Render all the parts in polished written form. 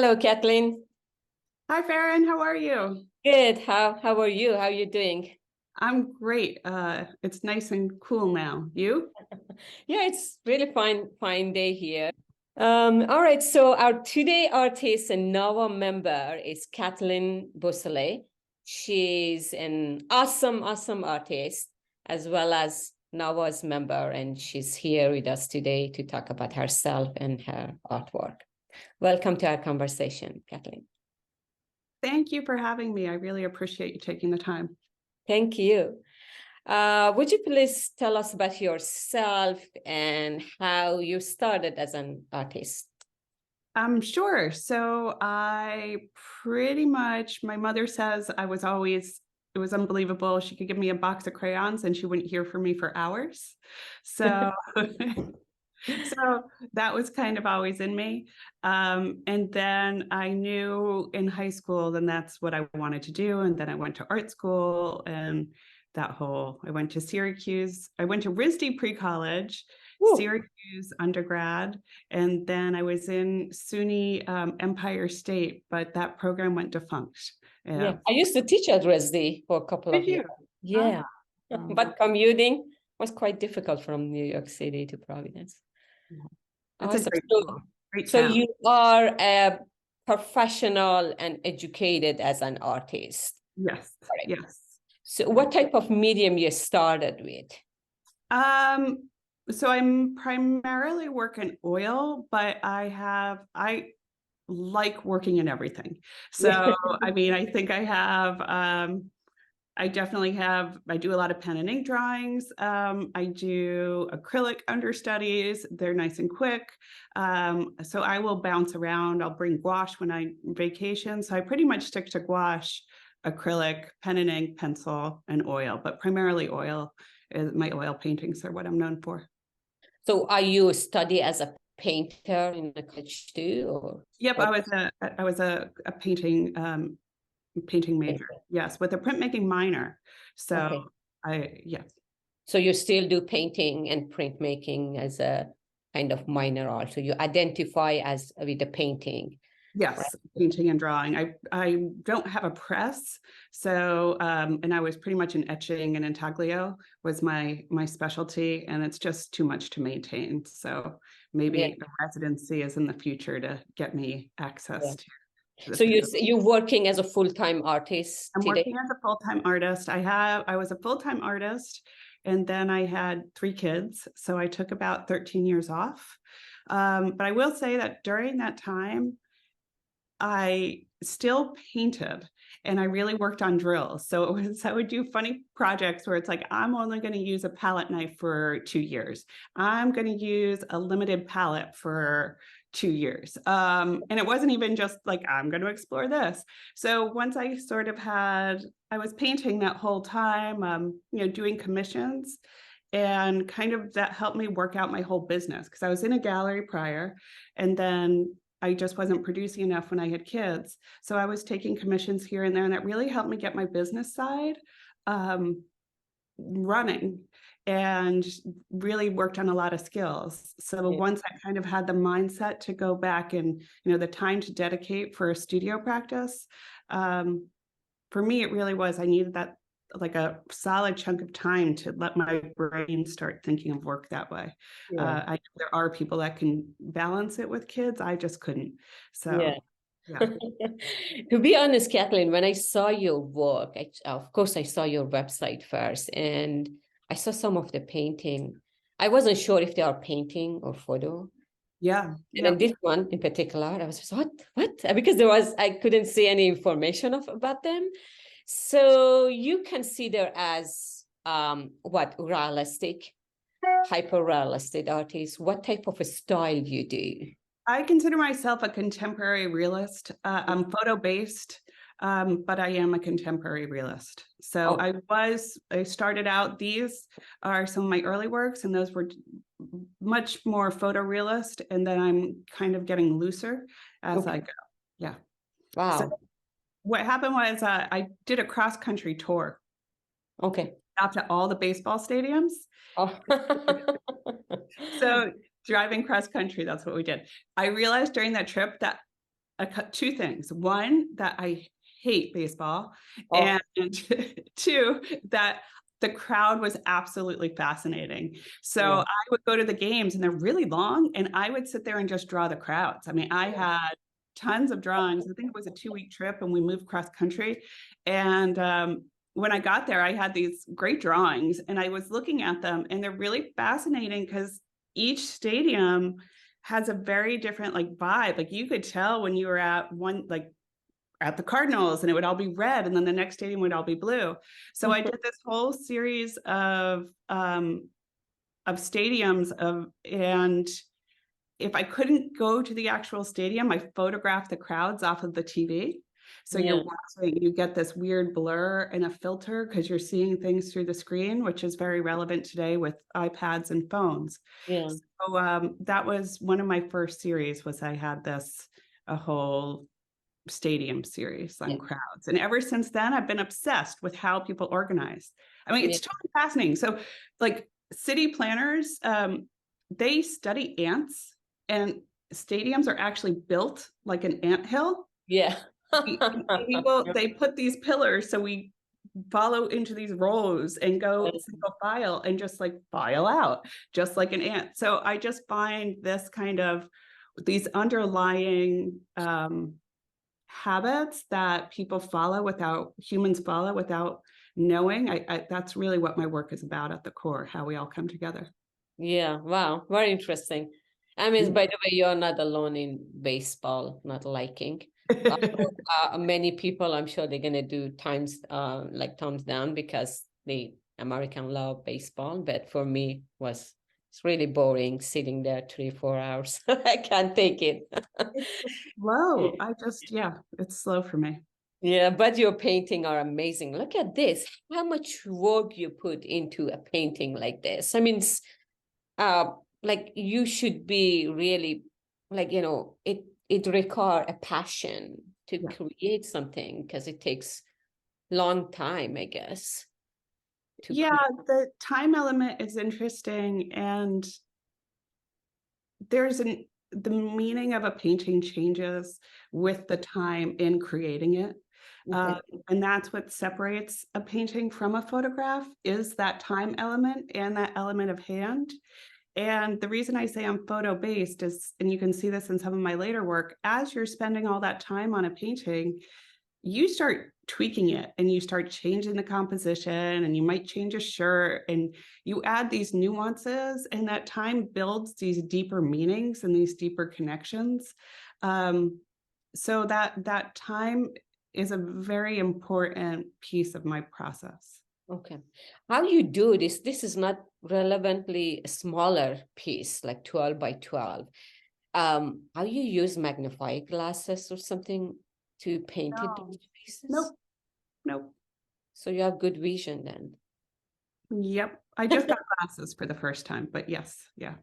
Hello, Kathleen. Hi, Farrin. How are you? Good. How are you? How are you doing? I'm great. It's nice and cool now. You? Yeah, it's really fine day here. All right. So our today artist and NAWA member is Kathleen Beausoleil. She's an awesome artist as well as NAWA's member, and she's here with us today to talk about herself and her artwork. Welcome to our conversation, Kathleen. Thank you for having me. I really appreciate you taking the time. Thank you. Would you please tell us about yourself and how you started as an artist? Sure. So my mother says it was unbelievable. She could give me a box of crayons and she wouldn't hear from me for hours. So So that was kind of always in me. And then I knew in high school, then that's what I wanted to do. And then I went to art school and I went to Syracuse. I went to RISD pre-college, Syracuse undergrad, and then I was in SUNY Empire State, but that program went defunct. Yeah, I used to teach at RISD for a couple of years. Yeah, but commuting was quite difficult from New York City to Providence. It's a great so town. you are a professional and educated as an artist. Yes, Correct. yes. So what type of medium you started with? So I'm primarily working oil, but I like working in everything. So I mean, I think I definitely I do a lot of pen and ink drawings. I do acrylic understudies. They're nice and quick. So I will bounce around. I'll bring gouache when I vacation. So I pretty much stick to gouache, acrylic, pen and ink, pencil, and oil, but primarily oil. My oil paintings are what I'm known for. So are you study as a painter in the college too? Or yep, what? I was a painting major. Yes, with a printmaking minor. So yes. So you still do painting and printmaking as a kind of minor also. You identify as with the painting. Yes, right? Painting and drawing. I don't have a press, so and I was pretty much in etching and intaglio was my specialty, and it's just too much to maintain. So maybe a residency is in the future to get me access to. So you're working as a full-time artist I'm today? working as a full-time artist. I was a full-time artist, and then I had 3 kids, so I took about 13 years off. But I will say that during that time, I still painted and I really worked on drills. So I would do funny projects where it's like, I'm only going to use a palette knife for 2 years. I'm going to use a limited palette for 2 years. And it wasn't even just like, I'm going to explore this. So once I I was painting that whole time, doing commissions, and kind of that helped me work out my whole business because I was in a gallery prior, and then I just wasn't producing enough when I had kids. So I was taking commissions here and there, and that really helped me get my business side running and really worked on a lot of skills. So once I kind of had the mindset to go back and, the time to dedicate for a studio practice, for me, it really was, I needed that like a solid chunk of time to let my brain start thinking of work that way. I know there are people that can balance it with kids. I just couldn't. So yeah. To be honest, Kathleen, when I saw your work, of course, I saw your website first, and I saw some of the painting. I wasn't sure if they are painting or photo. Yeah. And then this one in particular, I was just, what? Because I couldn't see any information about them. So you consider as realistic, hyper-realistic artist? What type of a style you do? I consider myself a contemporary realist. I'm photo-based, but I am a contemporary realist. So I started out, these are some of my early works, and those were much more photorealist, and then I'm kind of getting looser as I go. Yeah. Wow. So what happened was I did a cross-country tour. Okay. Out to all the baseball stadiums. So driving cross country, that's what we did. I realized during that trip that two things. One, that I hate baseball, Oh, and two, that the crowd was absolutely fascinating. So yeah. I would go to the games and they're really long, and I would sit there and just draw the crowds. I mean, I had tons of drawings. I think it was a 2-week trip and we moved cross country. And when I got there, I had these great drawings and I was looking at them, and they're really fascinating because each stadium has a very different like vibe. Like you could tell when you were at one, like at the Cardinals, and it would all be red, and then the next stadium would all be blue. So I did this whole series of stadiums and if I couldn't go to the actual stadium, I photographed the crowds off of the TV. So Yeah. you're watching, you get this weird blur and a filter because you're seeing things through the screen, which is very relevant today with iPads and phones. Yeah. So that was one of my first series. Was I had a whole stadium series on Yeah. crowds, and ever since then I've been obsessed with how people organize. I mean, it's totally fascinating. So like city planners, they study ants, and stadiums are actually built like an anthill. Yeah. They put these pillars so we follow into these rows and go single file and just like file out just like an ant. So I just find this kind of these underlying habits that humans follow without knowing. That's really what my work is about at the core, how we all come together. Yeah, wow, very interesting. I mean, by the way, you're not alone in baseball not liking. Many people, I'm sure they're gonna do thumbs down because the American love baseball. But for me, it's really boring sitting there 3-4 hours. I can't take it. It's slow. It's slow for me. Yeah, but your painting are amazing. Look at this. How much work you put into a painting like this. I mean, like you should be really like, it require a passion to create something because it takes long time, I guess. The time element is interesting, and the meaning of a painting changes with the time in creating it. Okay. And that's what separates a painting from a photograph, is that time element and that element of hand. And the reason I say I'm photo based is, and you can see this in some of my later work, as you're spending all that time on a painting, you start tweaking it and you start changing the composition, and you might change a shirt and you add these nuances, and that time builds these deeper meanings and these deeper connections. So that time is a very important piece of my process. Okay. How you do this? This is not relevantly a smaller piece, like 12 by 12. How you use magnifying glasses or something to paint it those pieces? Nope. So you have good vision then. Yep. I just got glasses for the first time, but yes. Yeah.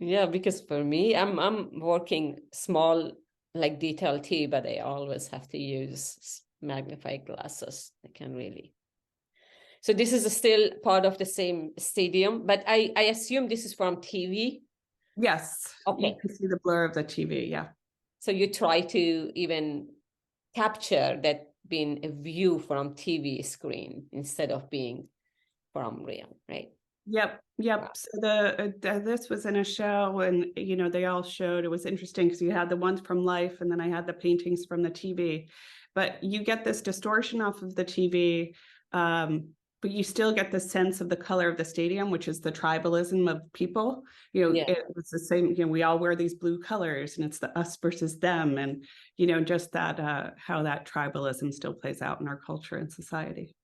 Yeah, because for me, I'm working small, like detail T, but I always have to use magnifying glasses. I can really. So this is still part of the same stadium, but I assume this is from TV. Yes. Okay. You can see the blur of the TV. Yeah. So you try to even capture that being a view from TV screen instead of being from real, right? Yep. Wow. So this was in a show, and they all showed. It was interesting because you had the ones from life, and then I had the paintings from the TV. But you get this distortion off of the TV, but you still get the sense of the color of the stadium, which is the tribalism of people. It was the same. We all wear these blue colors, and it's the us versus them, and just that how that tribalism still plays out in our culture and society.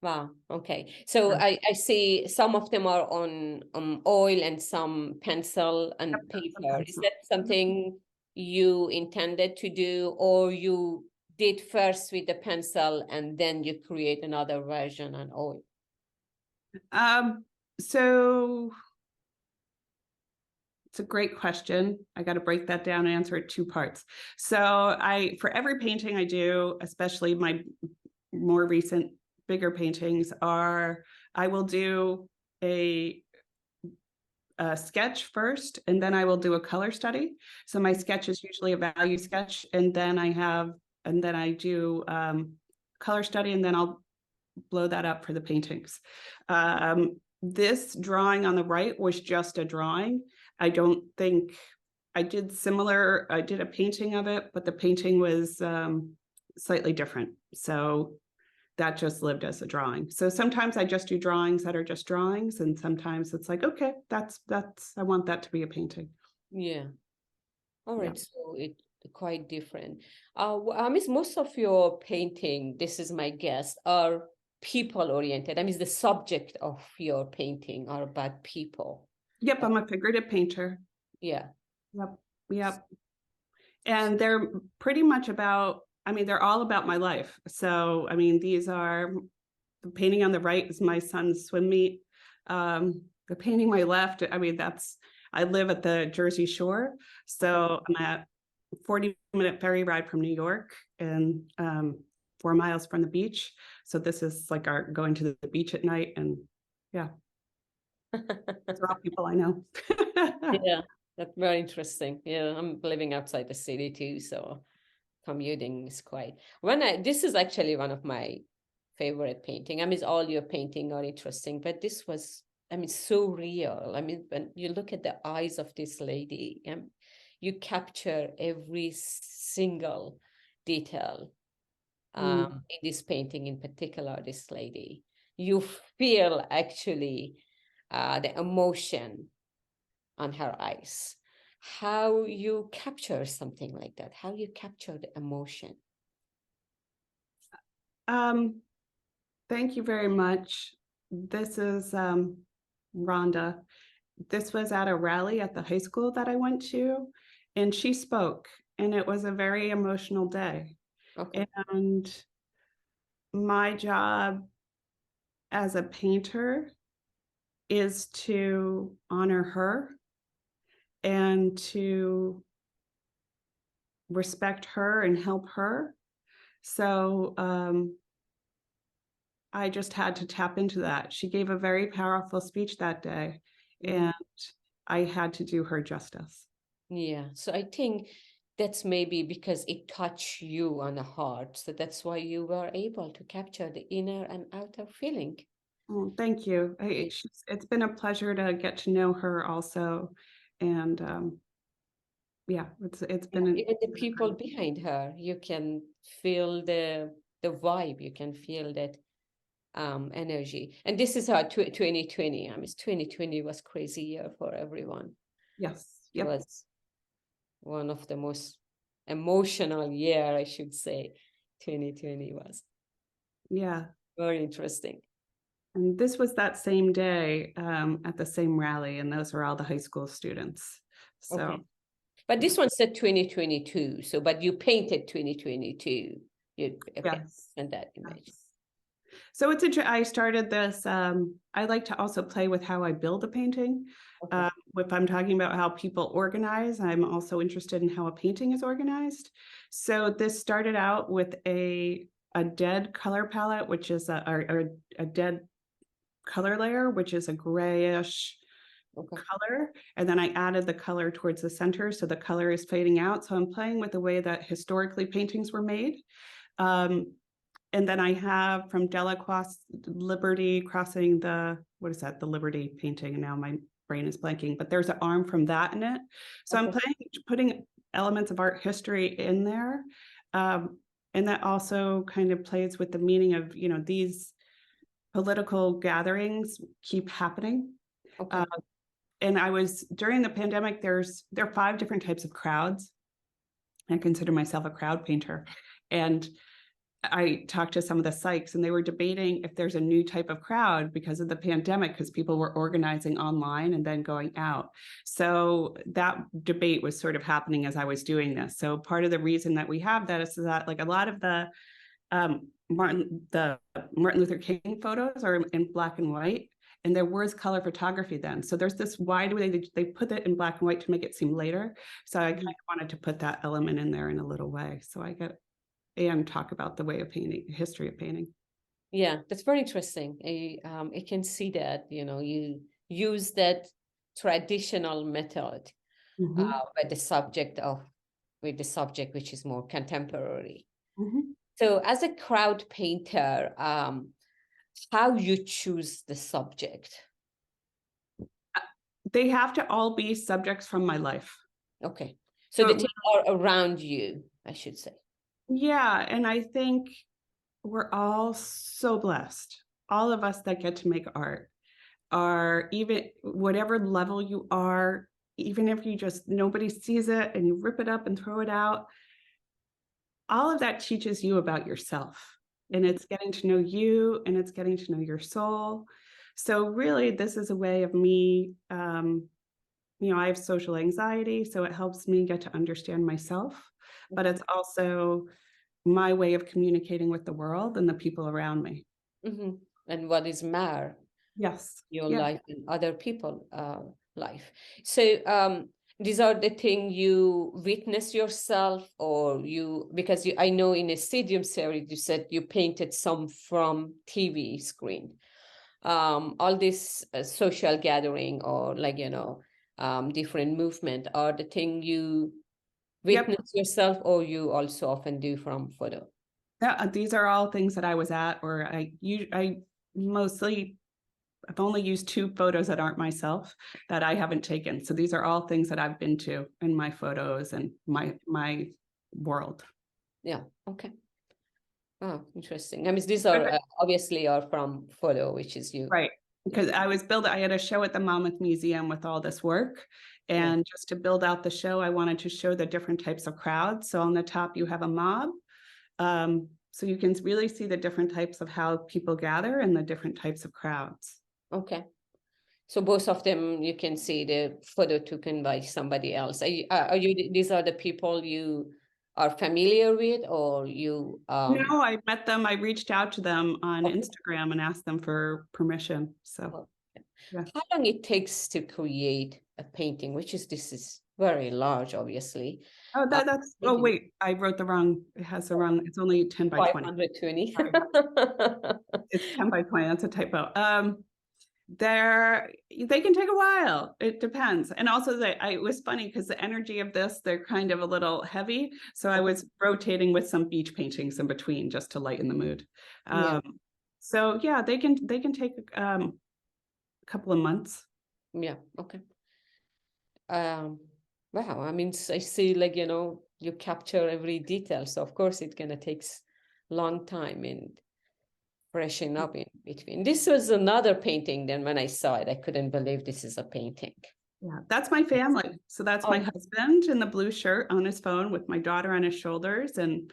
Wow. Okay. So I see some of them are on oil and some pencil and paper. Is that something you intended to do, or you did first with the pencil and then you create another version on oil? So it's a great question. I got to break that down and answer it 2 parts. So for every painting I do, especially my more recent bigger paintings, I will do a a sketch first, and then I will do a color study. So my sketch is usually a value sketch, and then I do color study, and then I'll blow that up for the paintings. This drawing on the right was just a drawing. I don't think I did a painting of it, but the painting was slightly different. So that just lived as a drawing. So sometimes I just do drawings that are just drawings, and sometimes it's like, okay, that's I want that to be a painting. Yeah. All right. Yeah. So it quite different. I mean, most of your painting, this is my guess, are people oriented. I mean, the subject of your painting are about people. Yep, I'm a figurative painter. Yeah. Yep. And they're pretty much they're all about my life. So, I mean, the painting on the right is my son's swim meet. The painting on my left, I live at the Jersey Shore. So I'm at 40-minute ferry ride from New York and 4 miles from the beach. So this is like our going to the beach at night. And yeah, those are all people I know. Yeah, that's very interesting. Yeah, I'm living outside the city too, so commuting is quite this is actually one of my favorite painting. I mean, all your painting are interesting, but this was, I mean, so real. I mean, when you look at the eyes of this lady, you capture every single detail in this painting, in particular, this lady. You feel actually the emotion on her eyes. How you capture something like that? How you capture the emotion? Thank you very much. This is Rhonda. This was at a rally at the high school that I went to, and she spoke, and it was a very emotional day. Okay. And my job as a painter is to honor her and to respect her and help her. So I just had to tap into that. She gave a very powerful speech that day, and I had to do her justice. Yeah. So I think that's maybe because it touched you on the heart. So that's why you were able to capture the inner and outer feeling. Oh, thank you. It's been a pleasure to get to know her also. And yeah, it's been even the people behind her, you can feel the vibe, you can feel that energy. And this is our 2020. I mean, 2020 was crazy year for everyone. Yes. It was one of the most emotional year, I should say. 2020 was. Yeah. Very interesting. And this was that same day at the same rally, and those were all the high school students. So, okay. But this one said 2022. So, but you painted 2022. Okay, yes. and that image. Yes. So I started this. I like to also play with how I build a painting. Okay. If I'm talking about how people organize, I'm also interested in how a painting is organized. So this started out with a dead color palette, which is a dead color layer, which is a grayish color. And then I added the color towards the center. So the color is fading out. So I'm playing with the way that historically paintings were made. And then I have from Delacroix Liberty crossing the Liberty painting. And now my brain is blanking, but there's an arm from that in it. So I'm putting elements of art history in there. And that also kind of plays with the meaning of, these political gatherings keep happening. And during the pandemic, there are 5 different types of crowds. I consider myself a crowd painter. And I talked to some of the psychs, and they were debating if there's a new type of crowd because of the pandemic, because people were organizing online and then going out. So that debate was sort of happening as I was doing this. So part of the reason that we have that is that like a lot of the Martin Luther King photos are in black and white, and there was color photography then. So there's this, why do they put it in black and white to make it seem later? So I kind of wanted to put that element in there in a little way. So and talk about the way of painting, history of painting. Yeah, that's very interesting. I can see that, you use that traditional method Mhm. with the subject which is more contemporary. Mhm. So as a crowd painter, how you choose the subject? They have to all be subjects from my life. Okay. So the So things are around you, I should say. yeah, and I think we're all so blessed. All of us that get to make art are, even whatever level you are, even if you just nobody sees it and you rip it up and throw it out, all of that teaches you about yourself. And it's getting to know you and it's getting to know your soul. So really, this is a way of me, I have social anxiety, so it helps me get to understand myself, but it's also my way of communicating with the world and the people around me. Mm-hmm. And what is matter Yes. your Yeah. life and other people life. So these are the things you witness yourself, or because I know in a stadium series you said you painted some from TV screen. All this social gathering or different movement are the thing you Yep. witness yourself, or you also often do from photo? Yeah, these are all things that I was at, or I mostly, I've only used 2 photos that aren't myself that I haven't taken. So these are all things that I've been to in my photos and my world. Yeah. Okay. Oh, interesting. I mean, these are obviously are from photo, which is you. Right. Because I had a show at the Monmouth Museum with all this work. Yeah. And just to build out the show, I wanted to show the different types of crowds. So on the top, you have a mob. So you can really see the different types of how people gather and the different types of crowds. Okay. So both of them, you can see the photo taken by somebody else. These are the people you are familiar with, or you? No, I met them. I reached out to them on Okay. Instagram and asked them for permission. So, Okay. yeah. How long it takes to create a painting, this is very large, obviously. Oh, oh, wait, I wrote it's only 10 by 20. 520. Sorry. It's 10 by 20. That's a typo. They can take a while. It depends. And also it was funny because the energy of this, they're kind of a little heavy. So I was rotating with some beach paintings in between just to lighten the mood. Yeah. So yeah, they can take a couple of months. Yeah. Okay. Wow. I mean, I see, you capture every detail. So of course it's gonna take long time and freshen up in between. This was another painting. Then when I saw it, I couldn't believe this is a painting. Yeah, that's my family. So that's my husband in the blue shirt on his phone with my daughter on his shoulders, and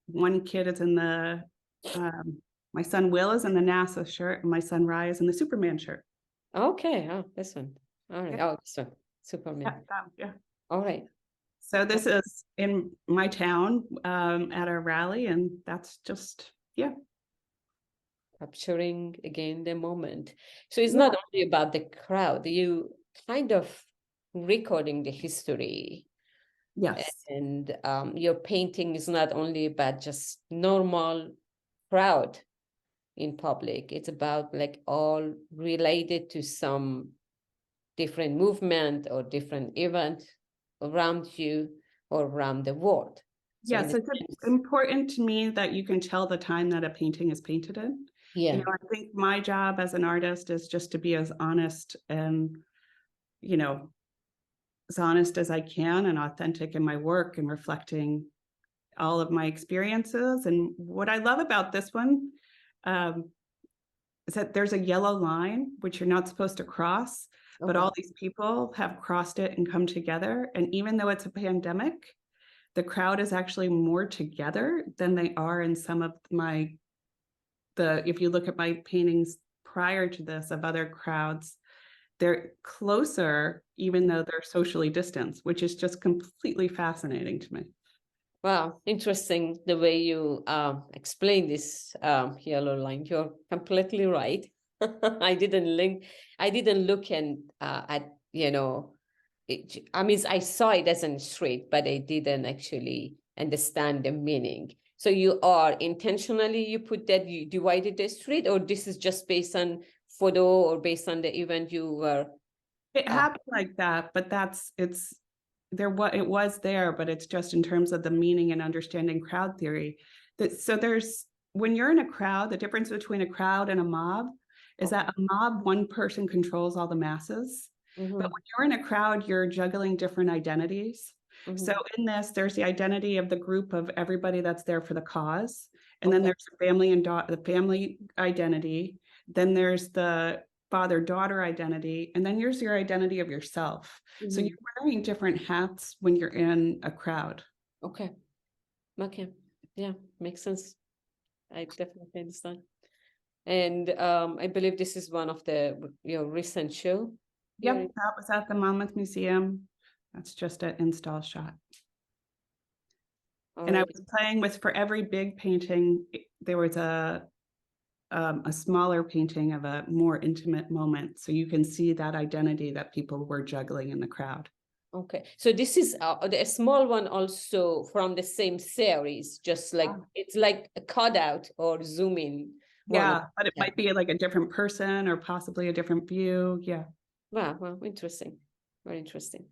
one kid is in the my son Will is in the NASA shirt, and my son Rye is in the Superman shirt. Okay. Oh, this one. All right. Yeah. Oh, this one. Superman. Yeah. All right. So this is in my town at a rally, and that's just, yeah. Capturing again the moment. So it's not only about the crowd, you kind of recording the history. Yes. And your painting is not only about just normal crowd in public, it's about all related to some different movement or different event around you or around the world. So Yes, it's important to me that you can tell the time that a painting is painted in. yeah. I think my job as an artist is just to be as honest and, as honest as I can and authentic in my work and reflecting all of my experiences. And what I love about this one is that there's a yellow line, which you're not supposed to cross, but all these people have crossed it and come together. And even though it's a pandemic, the crowd is actually more together than they are in some of if you look at my paintings prior to this of other crowds, they're closer, even though they're socially distanced, which is just completely fascinating to me. Wow, interesting the way you explain this yellow line. You're completely right. I didn't look at, I mean, I saw it as a street, but I didn't actually understand the meaning. So you are intentionally, you put that, you divided the street, or this is just based on photo or based on the event you were It happened like that, but it's there, what it was there, but it's just in terms of the meaning and understanding crowd theory. That so there's when you're in a crowd, the difference between a crowd and a mob is that a mob, one person controls all the masses. But when you're in a crowd, you're juggling different identities. So in this, there's the identity of the group of everybody that's there for the cause. And then there's the family and the family identity. Then there's the father-daughter identity, and then there's your identity of yourself. So you're wearing different hats when you're in a crowd. Okay. Yeah, makes sense. I definitely understand. And I believe this is one of your recent show. Yep, that was at the Monmouth Museum. That's just an install shot. And I was playing with, for every big painting, there was a smaller painting of a more intimate moment. So you can see that identity that people were juggling in the crowd. Okay, so this is a small one also from the same series, just like it's like a cutout or zoom in. Yeah, but it might be like a different person or possibly a different view. Yeah. Wow, well, interesting. Very interesting.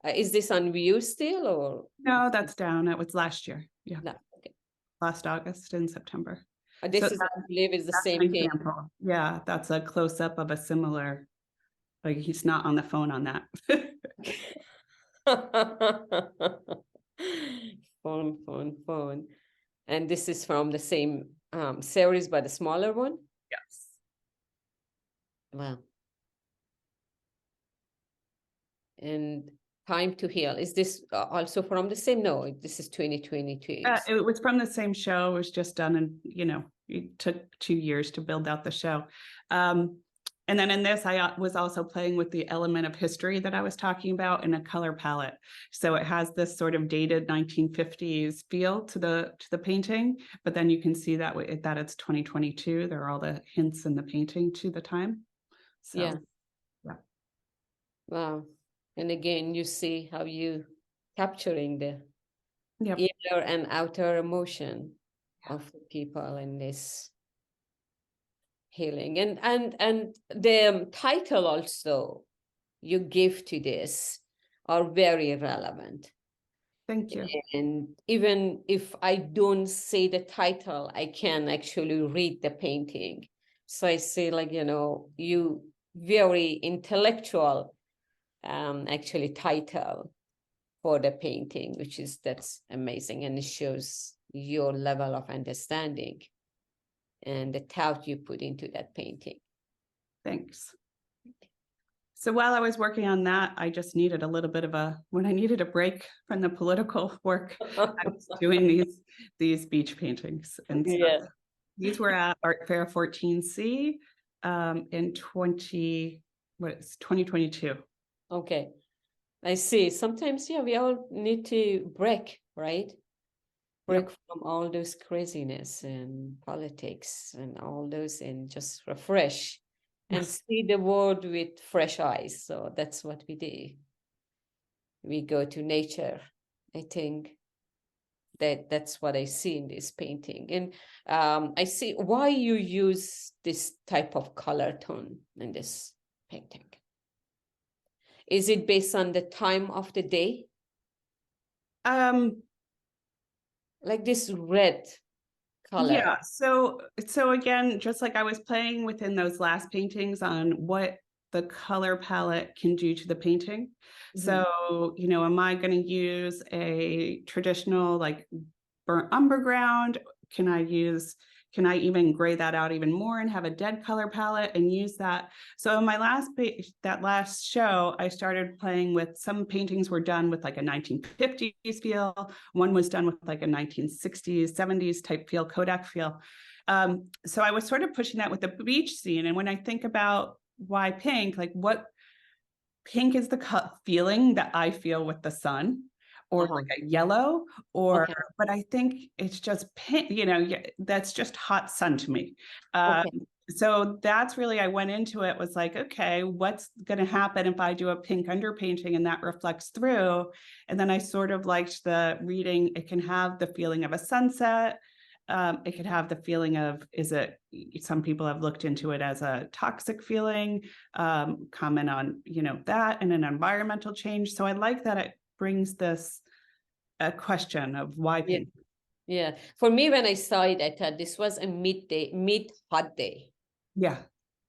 Is this on view still or? No, that's down. It was last year. Yeah. No, okay. Last August and September. This is, I believe, is the same example. Yeah, that's a close up of a similar, like he's not on the phone on that. Phone. And this is from the same series, but the smaller one? Yes. Wow. And Time to Heal. Is this also from the same? No, this is 2022. It was from the same show. It was just done in, it took 2 years to build out the show. And then in this, I was also playing with the element of history that I was talking about in a color palette. So it has this sort of dated 1950s feel to the painting, but then you can see that it's 2022. There are all the hints in the painting to the time. So, yeah. Yeah. Wow. And again, you see how you capturing the Yep. inner and outer emotion of the people in this healing. And the title also you give to this are very relevant. Thank you. And even if I don't say the title, I can actually read the painting. So I say, like, you very intellectual actually title for the painting, that's amazing, and it shows your level of understanding and the thought you put into that painting. Thanks. So while I was working on that, I just needed a little bit of when I needed a break from the political work, I was doing these beach paintings. And so these were at Art Fair 14C in 2022. Okay, I see. Sometimes, we all need to break, right? Break from all those craziness and politics and all those, and just refresh and see the world with fresh eyes. So that's what we do. We go to nature. I think that's what I see in this painting. And I see why you use this type of color tone in this painting. Is it based on the time of the day? Like this red color. Yeah, so again, just like I was playing within those last paintings on what the color palette can do to the painting. So, am I going to use a traditional like burnt umber ground? Can I even gray that out even more and have a dead color palette and use that? So in my last show, I started playing with, some paintings were done with like a 1950s feel. One was done with like a 1960s, 70s type feel, Kodak feel. So I was sort of pushing that with the beach scene. And when I think about why pink, like what pink is the feeling that I feel with the sun, or like a yellow, or but I think it's just pink, that's just hot sun to me. So that's really, I went into it, was like, okay, what's going to happen if I do a pink underpainting and that reflects through? And then I sort of liked the reading. It can have the feeling of a sunset. It could have the feeling of, some people have looked into it as a toxic feeling, comment on, that and an environmental change. So I like that it brings this a question of why pink. Yeah. For me, when I saw it, I thought this was a mid hot day. Yeah.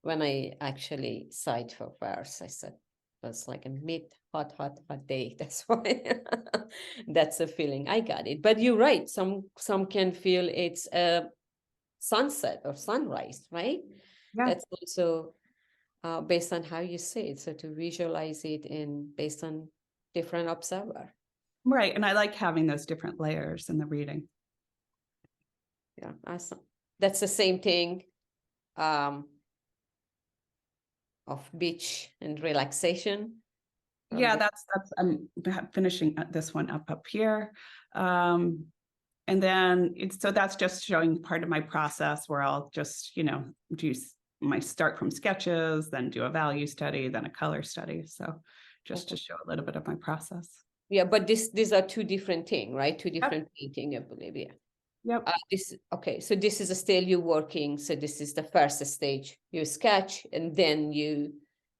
When I actually saw it for first, I said, it was like a mid hot day. That's why that's a feeling. I got it. But you're right. Some can feel it's a sunset or sunrise, right? Yeah. That's also based on how you see it. So to visualize it based on different observer. Right. And I like having those different layers in the reading. Yeah, awesome. That's the same thing of beach and relaxation. Yeah, that's I'm finishing this one up here. And then so that's just showing part of my process where I'll just, do my start from sketches, then do a value study, then a color study. So just to show a little bit of my process. Yeah, but these are two different things, right? Two different painting, I believe. Yeah. Yep. Okay, so this is a still you working. So this is the first stage. You sketch and then you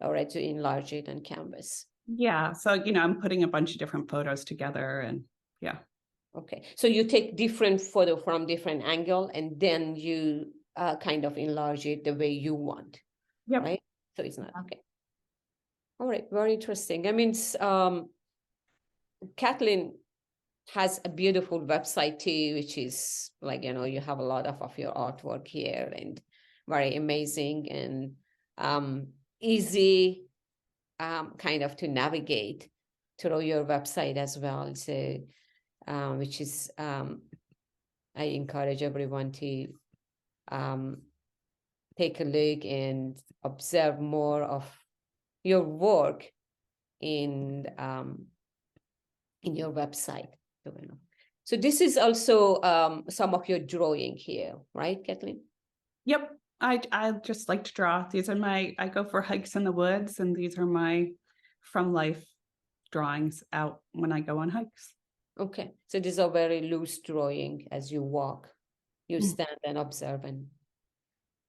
already enlarge it on canvas. Yeah. So, I'm putting a bunch of different photos together and yeah. Okay. So you take different photo from different angle and then you kind of enlarge it the way you want. Yep. Right? So it's not okay. All right, very interesting. I mean, Kathleen has a beautiful website too, which is like, you have a lot of your artwork here and very amazing and easy kind of to navigate through your website as well. So, which is, I encourage everyone to take a look and observe more of your work in your website. So this is also some of your drawing here, right, Kathleen? Yep. I just like to draw. These are I go for hikes in the woods, and these are my from life drawings out when I go on hikes. Okay. So these are very loose drawing as you walk. You stand and observe and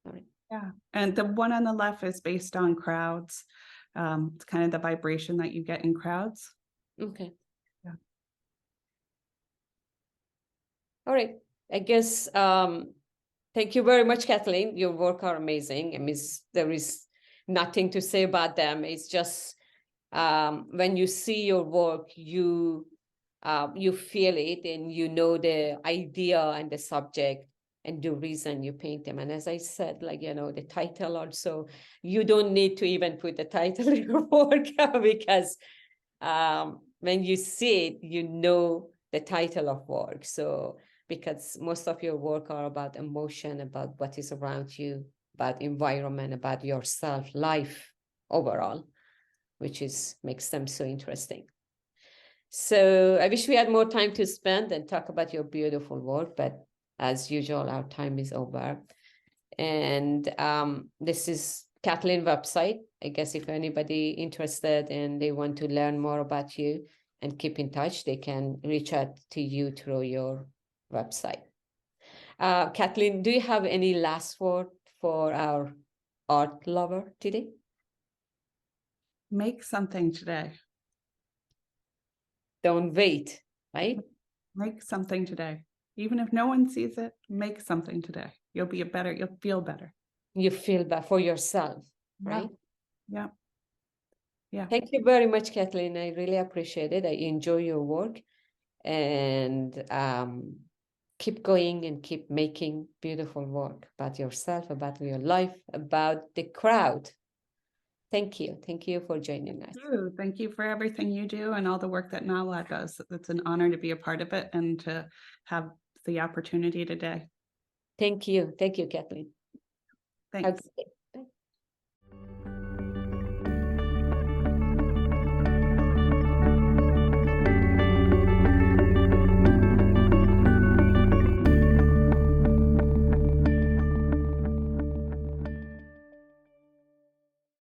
all right. Yeah. And the one on the left is based on crowds. It's kind of the vibration that you get in crowds. Okay. Yeah. All right. I guess thank you very much, Kathleen. Your work are amazing. I mean, there is nothing to say about them. It's just when you see your work, you feel it and you know the idea and the subject and the reason you paint them. And as I said, like, the title also, you don't need to even put the title in your work because when you see it, you know the title of work. So because most of your work are about emotion, about what is around you, about environment, about yourself, life overall, which makes them so interesting. So I wish we had more time to spend and talk about your beautiful work, but as usual, our time is over. And this is Kathleen's website. I guess if anybody interested and they want to learn more about you and keep in touch, they can reach out to you through your website. Kathleen, do you have any last word for our art lover today? Make something today. Don't wait, right? Make something today. Even if no one sees it, make something today. You'll feel better. You feel better for yourself, right? Yeah. Yeah. Thank you very much, Kathleen. I really appreciate it. I enjoy your work and keep going and keep making beautiful work about yourself, about your life, about the crowd. Thank you. Thank you for joining us. Thank you for everything you do and all the work that NAWA does. It's an honor to be a part of it and to have the opportunity today. Thank you. Thank you, Kathleen. Thanks. Okay.